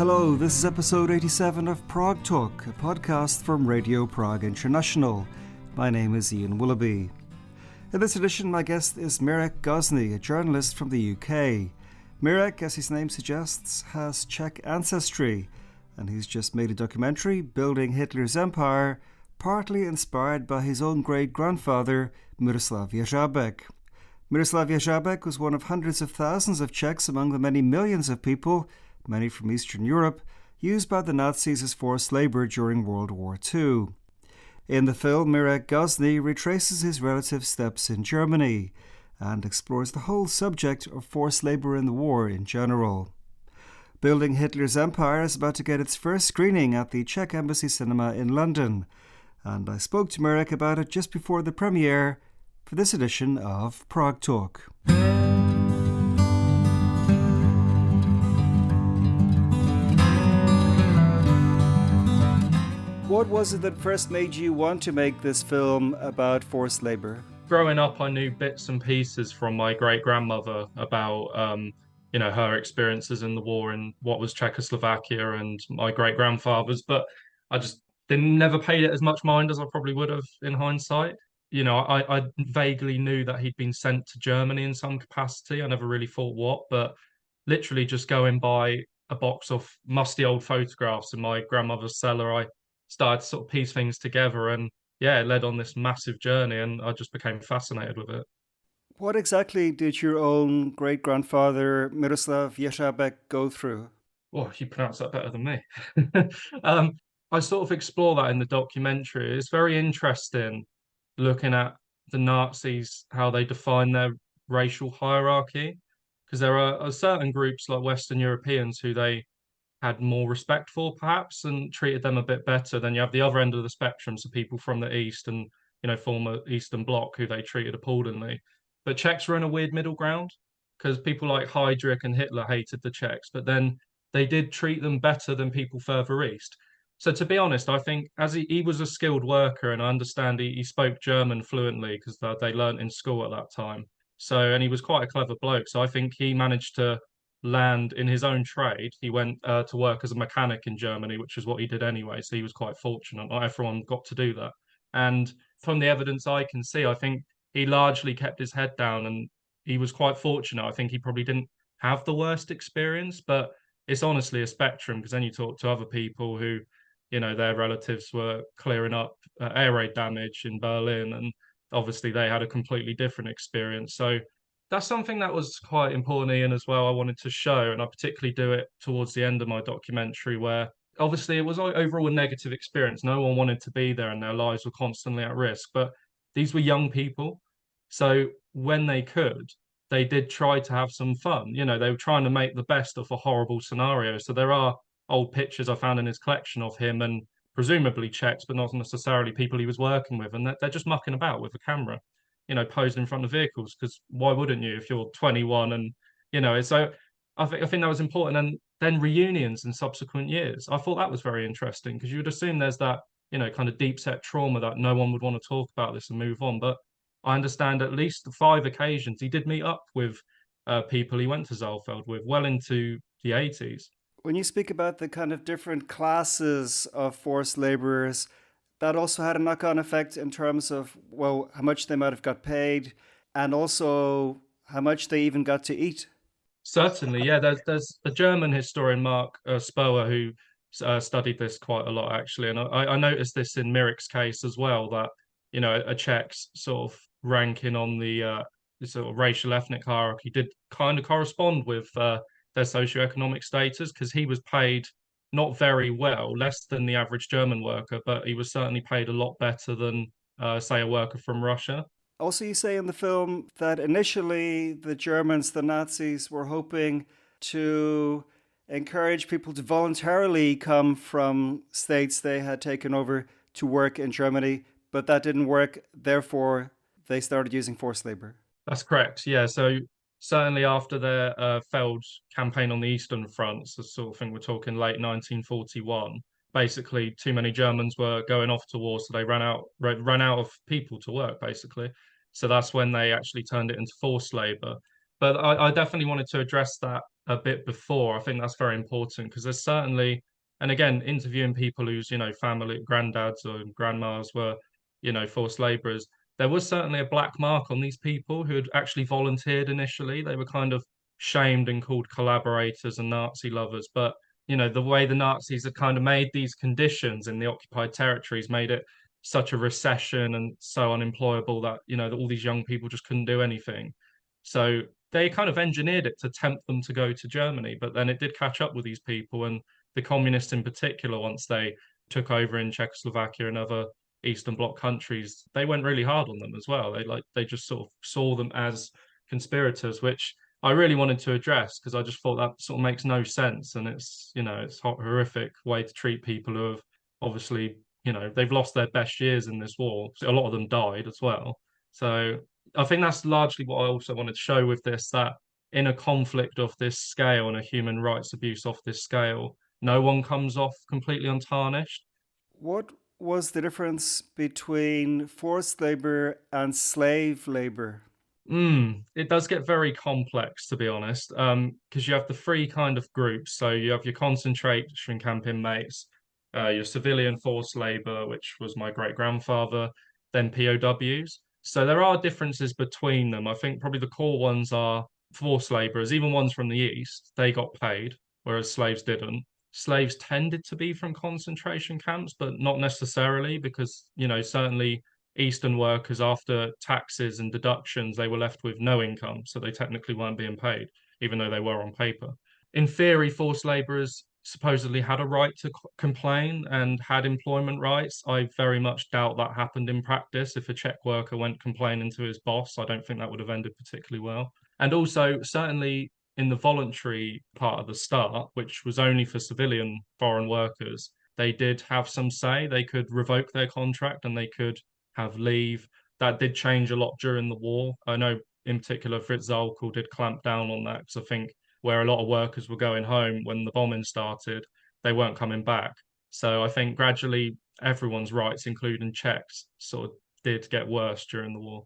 Hello, this is episode 87 of Prague Talk, a podcast from Radio Prague International. My name is Ian Willoughby. In this edition, my guest is Mirek Gosney, a journalist from the UK. Mirek, as his name suggests, has Czech ancestry, and he's just made a documentary, Building Hitler's Empire, partly inspired by his own great-grandfather, Miroslav Jeřábek. Miroslav Jeřábek was one of hundreds of thousands of Czechs among the many millions of people, many from Eastern Europe, used by the Nazis as forced labour during World War II. In the film, Mirek Gosney retraces his relative's steps in Germany and explores the whole subject of forced labour in the war in general. Building Hitler's Empire is about to get its first screening at the Czech Embassy Cinema in London, and I spoke to Mirek about it just before the premiere for this edition of Prague Talk. What was it that first made you want to make this film about forced labour? Growing up, I knew bits and pieces from my great-grandmother about, her experiences in the war and what was Czechoslovakia and my great-grandfather's, but I just never paid it as much mind as I probably would have in hindsight. I vaguely knew that he'd been sent to Germany in some capacity. I never really thought what, but literally just going by a box of musty old photographs in my grandmother's cellar, I started to sort of piece things together, and it led on this massive journey, and I just became fascinated with it. What exactly did your own great-grandfather Miroslav Jeřábek go through? Oh, you pronounce that better than me. I sort of explore that in the documentary. It's very interesting looking at the Nazis, how they define their racial hierarchy, because there are certain groups like Western Europeans who they had more respect for, perhaps, and treated them a bit better. Then you have the other end of the spectrum, so people from the East and, former Eastern Bloc who they treated appallingly. But Czechs were in a weird middle ground, because people like Heydrich and Hitler hated the Czechs, but then they did treat them better than people further east. So to be honest, I think as he was a skilled worker, and I understand he spoke German fluently because they learnt in school at that time. So, and he was quite a clever bloke. So I think he managed to land in his own trade. He went to work as a mechanic in Germany, which is what he did anyway. So he was quite fortunate. Not everyone got to do that. And from the evidence I can see, I think he largely kept his head down, and he was quite fortunate. I think he probably didn't have the worst experience, but it's honestly a spectrum, because then you talk to other people who, their relatives were clearing up air raid damage in Berlin, and obviously they had a completely different experience. So that's something that was quite important, Ian, as well. I wanted to show, and I particularly do it towards the end of my documentary, where obviously it was overall a negative experience. No one wanted to be there, and their lives were constantly at risk. But these were young people, so when they could, they did try to have some fun. They were trying to make the best of a horrible scenario. So there are old pictures I found in his collection of him and presumably Czechs, but not necessarily people he was working with, and they're just mucking about with a camera, posed in front of vehicles, because why wouldn't you if you're 21? And so I think that was important. And then reunions in subsequent years, I thought that was very interesting, because you would assume there's that kind of deep set trauma that no one would want to talk about this and move on. But I understand at least 5 occasions he did meet up with people he went to Saalfeld with well into the 80s. When you speak about the kind of different classes of forced laborers, that also had a knock-on effect in terms of, well, how much they might have got paid, and also how much they even got to eat. Certainly, yeah. There's a German historian, Mark Spoer, who studied this quite a lot, actually. And I noticed this in Mirek's case as well, that, a Czech's sort of ranking on the sort of racial ethnic hierarchy did kind of correspond with their socioeconomic status, because he was paid not very well, less than the average German worker, but he was certainly paid a lot better than, say, a worker from Russia. Also, you say in the film that initially the Germans, the Nazis, were hoping to encourage people to voluntarily come from states they had taken over to work in Germany, but that didn't work. Therefore, they started using forced labor. That's correct, yeah. So certainly after their failed campaign on the Eastern Front, the sort of thing we're talking late 1941, basically too many Germans were going off to war, so they ran out of people to work, basically. So that's when they actually turned it into forced labor. But I definitely wanted to address that a bit before. I think that's very important because there's certainly, and again, interviewing people whose, family, granddads or grandmas were, forced laborers, there was certainly a black mark on these people who had actually volunteered initially. They were kind of shamed and called collaborators and Nazi lovers. But, the way the Nazis had kind of made these conditions in the occupied territories made it such a recession and so unemployable that, that all these young people just couldn't do anything. So they kind of engineered it to tempt them to go to Germany, but then it did catch up with these people, and the communists in particular, once they took over in Czechoslovakia and other Eastern Bloc countries, they went really hard on them as well. They just sort of saw them as conspirators, which I really wanted to address because I just thought that sort of makes no sense, and it's a horrific way to treat people who have obviously they've lost their best years in this war. So a lot of them died as well. So I think that's largely what I also wanted to show with this, that in a conflict of this scale and a human rights abuse of this scale, no one comes off completely untarnished. What was the difference between forced labor and slave labor? It does get very complex, to be honest, because you have the three kind of groups. So you have your concentration camp inmates, your civilian forced labor, which was my great grandfather, then POWs. So there are differences between them. I think probably the core ones are forced laborers, even ones from the East, they got paid, whereas slaves didn't. Slaves tended to be from concentration camps, but not necessarily because, certainly Eastern workers, after taxes and deductions, they were left with no income. So they technically weren't being paid, even though they were on paper. In theory, forced laborers supposedly had a right to complain and had employment rights. I very much doubt that happened in practice. If a Czech worker went complaining to his boss, I don't think that would have ended particularly well. And also, certainly in the voluntary part of the start, which was only for civilian foreign workers, they did have some say. They could revoke their contract and they could have leave. That did change a lot during the war. I know in particular Fritz Zalkal did clamp down on that because I think where a lot of workers were going home when the bombing started, they weren't coming back. So I think gradually everyone's rights, including Czechs, sort of did get worse during the war.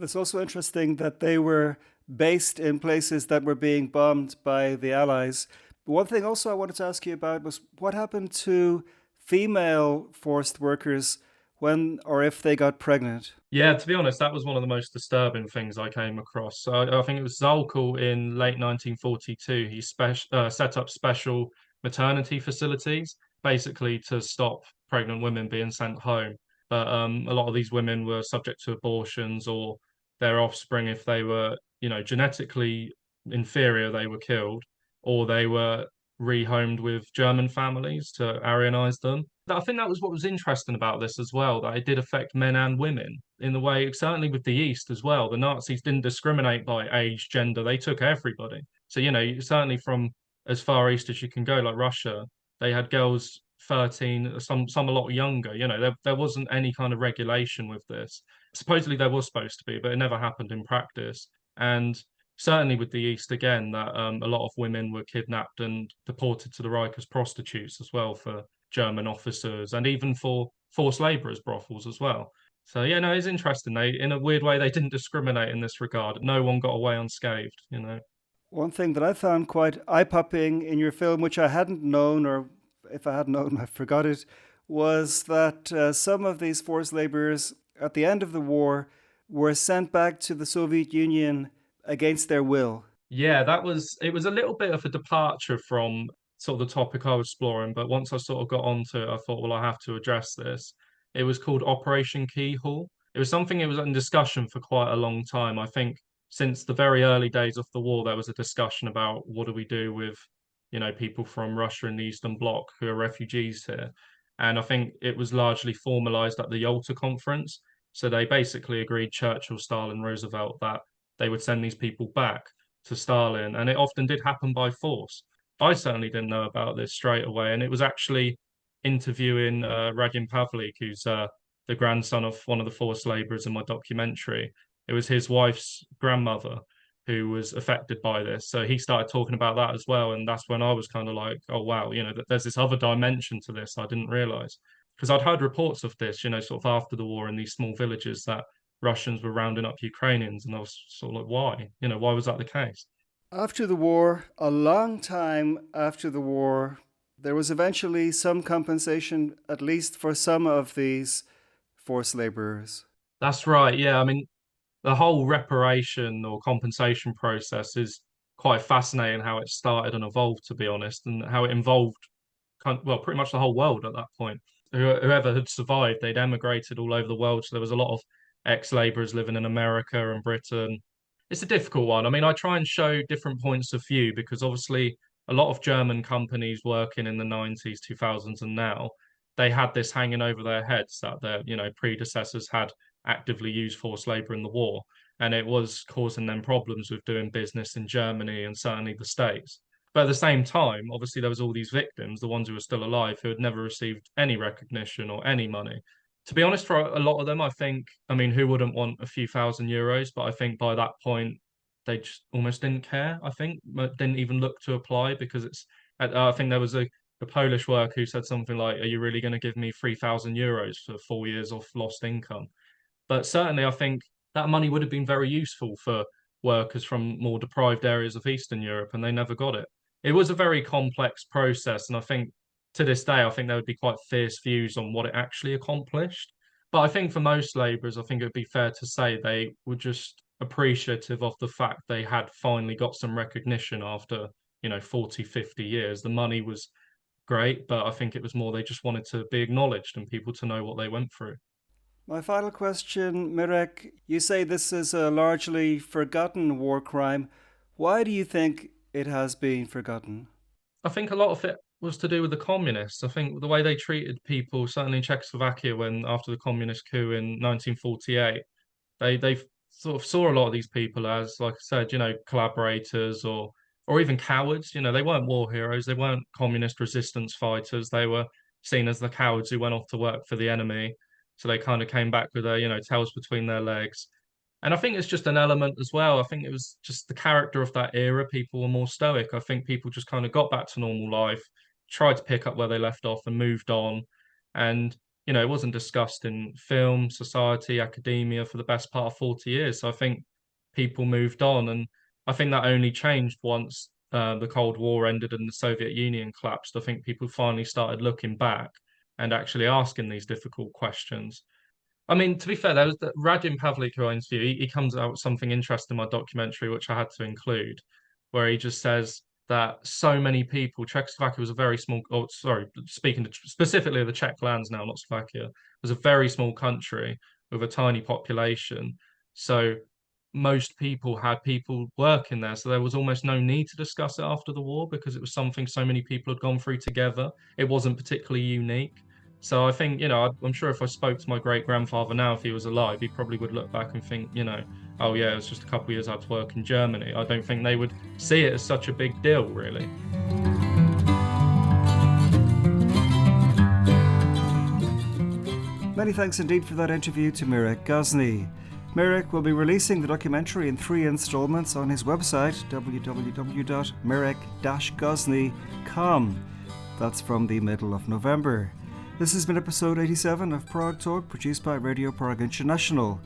It's also interesting that they were based in places that were being bombed by the Allies. But one thing also I wanted to ask you about was what happened to female forced workers when or if they got pregnant? Yeah, to be honest, that was one of the most disturbing things I came across. So I think it was Zalkal in late 1942. He set up special maternity facilities, basically to stop pregnant women being sent home. But a lot of these women were subject to abortions, or their offspring, if they were, genetically inferior, they were killed, or they were rehomed with German families to Aryanize them. I think that was what was interesting about this as well, that it did affect men and women in the way, certainly with the East as well. The Nazis didn't discriminate by age, gender, they took everybody. So, certainly from as far east as you can go, like Russia, they had girls 13, some a lot younger. There wasn't any kind of regulation with this. Supposedly there was supposed to be, but it never happened in practice. And certainly with the East again, that a lot of women were kidnapped and deported to the Reich as prostitutes as well for German officers, and even for forced laborers brothels as well. So yeah, no, it's interesting. In a weird way, they didn't discriminate in this regard. No one got away unscathed. One thing that I found quite eye popping in your film, which I hadn't known, or if I had known, I forgot it, was that some of these forced laborers at the end of the war were sent back to the Soviet Union against their will. Yeah, it was a little bit of a departure from sort of the topic I was exploring, but once I sort of got onto it, I thought, well, I have to address this. It was called Operation Keyhole. It was something it was in discussion for quite a long time. I think since the very early days of the war, there was a discussion about what do we do with, people from Russia and the Eastern Bloc who are refugees here. And I think it was largely formalized at the Yalta Conference. So they basically agreed, Churchill, Stalin, Roosevelt, that they would send these people back to Stalin, and it often did happen by force. I certainly didn't know about this straight away, and it was actually interviewing Radim Pavlik, who's the grandson of one of the forced laborers in my documentary. It was his wife's grandmother who was affected by this, so he started talking about that as well, and that's when I was kind of like, oh wow, there's this other dimension to this I didn't realize, because I'd heard reports of this, sort of after the war in these small villages that Russians were rounding up Ukrainians. And I was sort of like, why? Why was that the case? After the war, a long time after the war, there was eventually some compensation, at least for some of these forced laborers. That's right. Yeah. I mean, the whole reparation or compensation process is quite fascinating how it started and evolved, to be honest, and how it involved, well, pretty much the whole world at that point. Whoever had survived, they'd emigrated all over the world. So there was a lot of ex-laborers living in America and Britain. It's a difficult one. I mean, I try and show different points of view because obviously a lot of German companies working in the 90s, 2000s, and now they had this hanging over their heads that their, predecessors had actively used forced labor in the war. And it was causing them problems with doing business in Germany and certainly the States. But at the same time, obviously, there was all these victims, the ones who were still alive, who had never received any recognition or any money. To be honest, for a lot of them, I think, I mean, who wouldn't want a few €1,000? But I think by that point, they just almost didn't care. I think didn't even look to apply because I think there was a Polish worker who said something like, "Are you really going to give me €3,000 for 4 years of lost income?" But certainly, I think that money would have been very useful for workers from more deprived areas of Eastern Europe, and they never got it. It was a very complex process, and I think to this day, I think there would be quite fierce views on what it actually accomplished. But I think for most labourers, I think it would be fair to say they were just appreciative of the fact they had finally got some recognition after, 40, 50 years. The money was great, but I think it was more they just wanted to be acknowledged and people to know what they went through. My final question, Mirek, you say this is a largely forgotten war crime. Why do you think it has been forgotten? I think a lot of it was to do with the communists. I think the way they treated people, certainly in Czechoslovakia, when after the communist coup in 1948, they sort of saw a lot of these people as, like I said, collaborators or even cowards. They weren't war heroes. They weren't communist resistance fighters. They were seen as the cowards who went off to work for the enemy. So they kind of came back with their, tails between their legs. And I think it's just an element as well. I think it was just the character of that era. People were more stoic. I think people just kind of got back to normal life, tried to pick up where they left off and moved on. And, it wasn't discussed in film, society, academia for the best part of 40 years. So I think people moved on. And I think that only changed once the Cold War ended and the Soviet Union collapsed. I think people finally started looking back and actually asking these difficult questions. I mean, to be fair, there was the Radim Pavlik who I interview. He comes out with something interesting in my documentary, which I had to include, where he just says that so many people, Czechoslovakia was a very small, oh, sorry, speaking specifically of the Czech lands now, not Slovakia, was a very small country with a tiny population. So most people had people working there. So there was almost no need to discuss it after the war because it was something so many people had gone through together. It wasn't particularly unique. So I think, I'm sure if I spoke to my great grandfather now, if he was alive, he probably would look back and think, oh yeah, it was just a couple of years I had to work in Germany. I don't think they would see it as such a big deal, really. Many thanks indeed for that interview to Mirek Gosney. Mirek will be releasing the documentary in 3 installments on his website, www.mirek-gosney.com. That's from the middle of November. This has been episode 87 of Prague Talk, produced by Radio Prague International.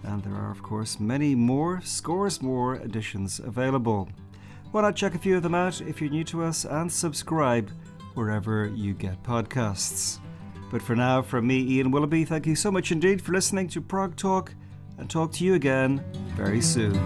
And there are, of course, many more, scores more editions available. Why not check a few of them out if you're new to us and subscribe wherever you get podcasts. But for now, from me, Ian Willoughby, thank you so much indeed for listening to Prague Talk, and talk to you again very soon.